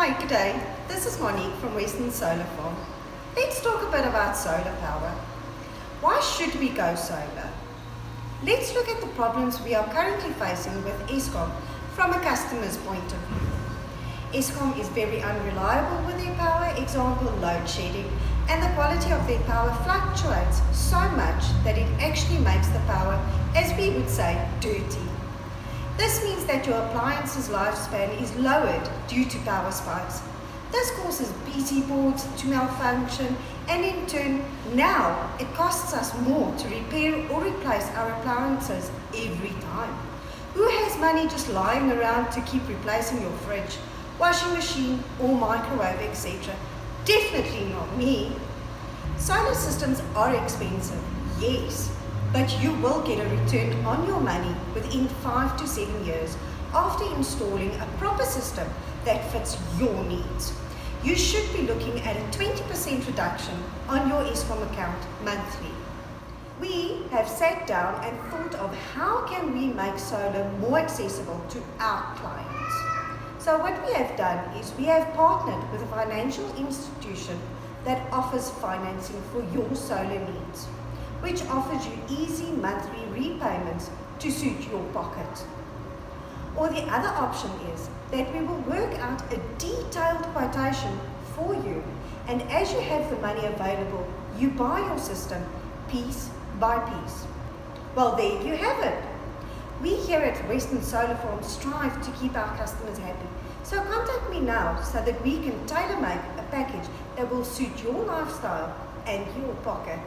Hi, good day. This is Monique from Western Solar Farm. Let's talk a bit about solar power. Why should we go solar? Let's look at the problems we are currently facing with Eskom from a customer's point of view. Eskom is very unreliable with their power, example load shedding, and the quality of their power fluctuates so much that it actually makes the power, as we would say, dirty. This means that your appliance's lifespan is lowered due to power spikes. This causes PC boards to malfunction, and in turn, now it costs us more to repair or replace our appliances every time. Who has money just lying around to keep replacing your fridge, washing machine or microwave, etc.? Definitely not me. Solar systems are expensive, yes, but you will get a return on your money within 5 to 7 years after installing a proper system that fits your needs. You should be looking at a 20% reduction on your Eskom account monthly. We have sat down and thought of how can we make solar more accessible to our clients. So what we have done is we have partnered with a financial institution that offers financing for your solar needs, which offers you easy monthly repayments to suit your pocket. Or the other option is that we will work out a detailed quotation for you, and as you have the money available, you buy your system piece by piece. Well, there you have it. We here at Western Solar Farm strive to keep our customers happy. So contact me now so that we can tailor-make a package that will suit your lifestyle and your pocket.